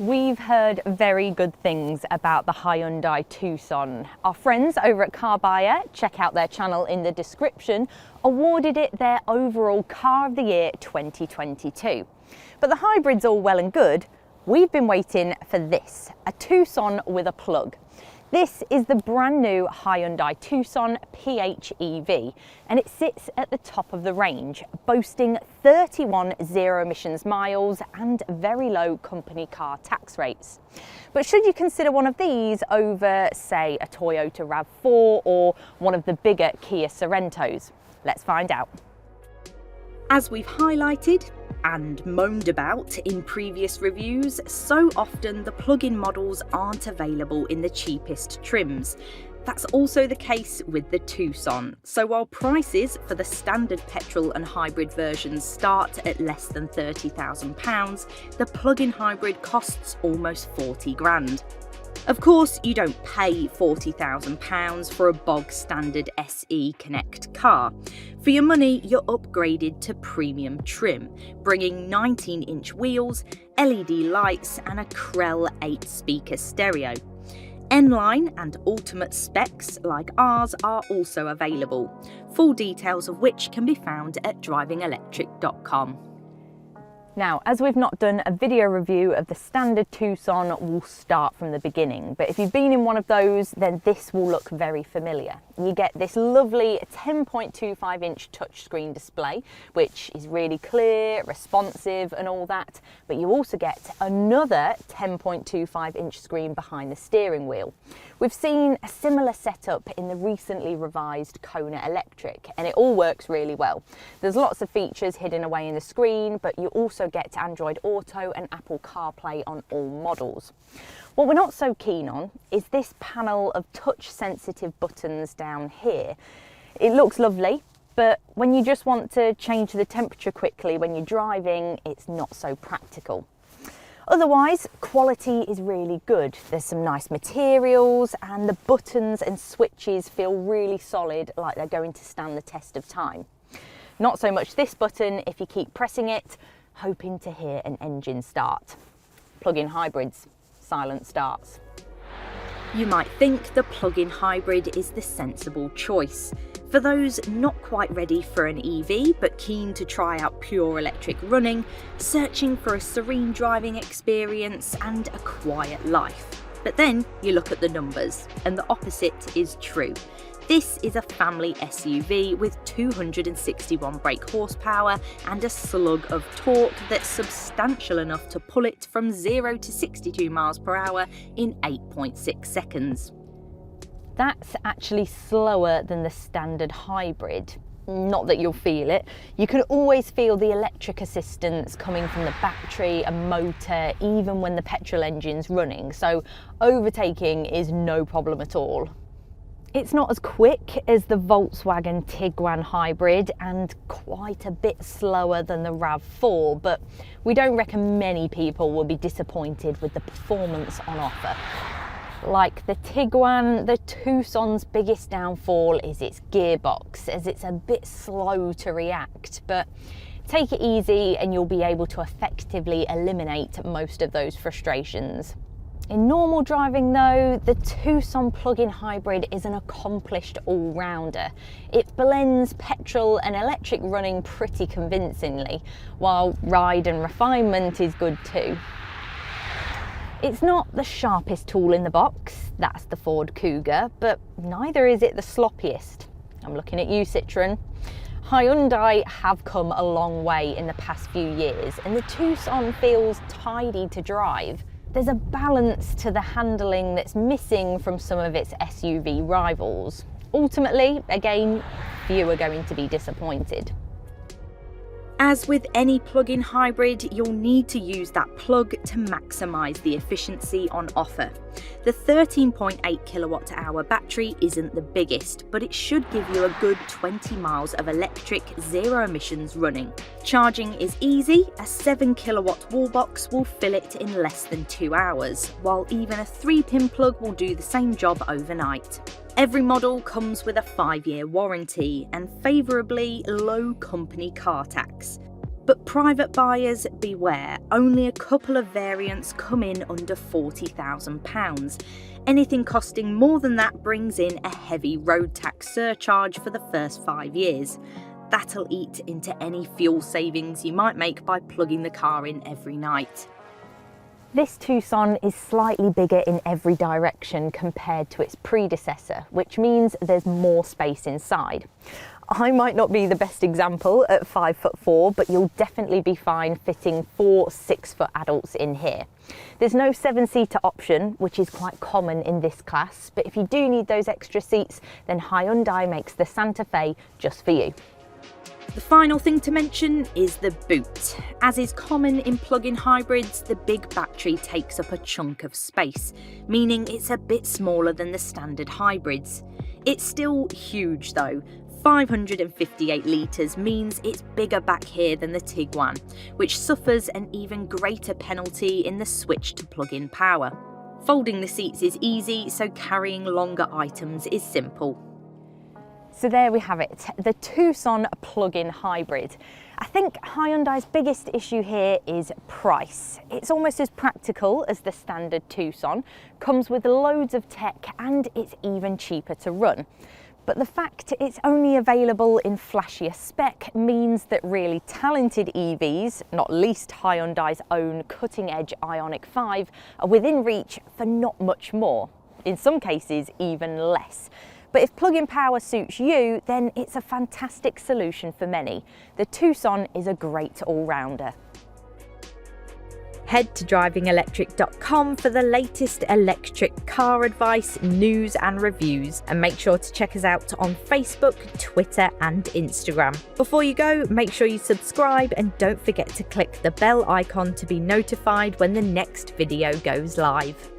We've heard very good things about the Hyundai Tucson. Our friends over at Car Buyer, check out their channel in the description, awarded it their overall Car of the Year 2022. But the hybrid's all well and good. We've been waiting for this, a Tucson with a plug. This is the brand new Hyundai Tucson PHEV, and it sits at the top of the range, boasting 31 zero emissions miles and very low company car tax rates. But should you consider one of these over, say, a Toyota RAV4 or one of the bigger Kia Sorentos? Let's find out. As we've highlighted and moaned about in previous reviews, so often the plug-in models aren't available in the cheapest trims. That's also the case with the Tucson. So while prices for the standard petrol and hybrid versions start at less than £30,000, the plug-in hybrid costs almost 40 grand. Of course, you don't pay £40,000 for a bog standard SE Connect car. For your money, you're upgraded to premium trim, bringing 19-inch wheels, LED lights and a Krell 8-speaker stereo. N-line and ultimate specs like ours are also available, full details of which can be found at DrivingElectric.com. Now, as we've not done a video review of the standard Tucson, we'll start from the beginning. But if you've been in one of those, then this will look very familiar. You get this lovely 10.25-inch touchscreen display, which is really clear, responsive and all that. But you also get another 10.25-inch screen behind the steering wheel. We've seen a similar setup in the recently revised Kona Electric, and it all works really well. There's lots of features hidden away in the screen, but you also get Android Auto and Apple CarPlay on all models. What we're not so keen on is this panel of touch-sensitive buttons down here. It looks lovely, but when you just want to change the temperature quickly when you're driving, it's not so practical. Otherwise, quality is really good. There's some nice materials and the buttons and switches feel really solid, like they're going to stand the test of time. Not so much this button if you keep pressing it, hoping to hear an engine start. Plug-in hybrids, silent starts. You might think the plug-in hybrid is the sensible choice. For those not quite ready for an EV but keen to try out pure electric running, searching for a serene driving experience and a quiet life. But then you look at the numbers and the opposite is true. This is a family SUV with 261 brake horsepower and a slug of torque that's substantial enough to pull it from 0 to 62 miles per hour in 8.6 seconds. That's actually slower than the standard hybrid. Not that you'll feel it. You can always feel the electric assistance coming from the battery and motor, even when the petrol engine's running, so overtaking is no problem at all. It's not as quick as the Volkswagen Tiguan hybrid and quite a bit slower than the RAV4, but we don't reckon many people will be disappointed with the performance on offer. Like the Tiguan, the Tucson's biggest downfall is its gearbox, as it's a bit slow to react, but take it easy and you'll be able to effectively eliminate most of those frustrations. In normal driving though, the Tucson plug-in hybrid is an accomplished all-rounder. It blends petrol and electric running pretty convincingly, while ride and refinement is good too. It's not the sharpest tool in the box, that's the Ford Kuga, but neither is it the sloppiest. I'm looking at you, Citroën. Hyundai have come a long way in the past few years, and the Tucson feels tidy to drive. There's a balance to the handling that's missing from some of its SUV rivals. Ultimately, again, few are going to be disappointed. As with any plug-in hybrid, you'll need to use that plug to maximise the efficiency on offer. The 13.8 kilowatt-hour battery isn't the biggest, but it should give you a good 20 miles of electric zero emissions running. Charging is easy, a 7 kilowatt wall box will fill it in less than 2 hours, while even a 3-pin plug will do the same job overnight. Every model comes with a 5-year warranty and favourably low company car tax. But private buyers, beware, only a couple of variants come in under £40,000. Anything costing more than that brings in a heavy road tax surcharge for the first 5 years. That'll eat into any fuel savings you might make by plugging the car in every night. This Tucson is slightly bigger in every direction compared to its predecessor, which means there's more space inside. I might not be the best example at 5'4", but you'll definitely be fine fitting 4 6-foot adults in here. There's no 7-seater option, which is quite common in this class, but if you do need those extra seats, then Hyundai makes the Santa Fe just for you. The final thing to mention is the boot. As is common in plug-in hybrids, the big battery takes up a chunk of space, meaning it's a bit smaller than the standard hybrids. It's still huge though. 558 litres means it's bigger back here than the Tiguan, which suffers an even greater penalty in the switch to plug-in power. Folding the seats is easy, so carrying longer items is simple. So there we have it, the Tucson plug-in hybrid. I think Hyundai's biggest issue here is price. It's almost as practical as the standard Tucson, comes with loads of tech, and it's even cheaper to run. But the fact it's only available in flashier spec means that really talented EVs, not least Hyundai's own cutting-edge Ioniq 5, are within reach for not much more. In some cases, even less. But if plug-in power suits you, then it's a fantastic solution for many. The Tucson is a great all-rounder. Head to DrivingElectric.com for the latest electric car advice, news and reviews, and make sure to check us out on Facebook, Twitter and Instagram. Before you go, make sure you subscribe and don't forget to click the bell icon to be notified when the next video goes live.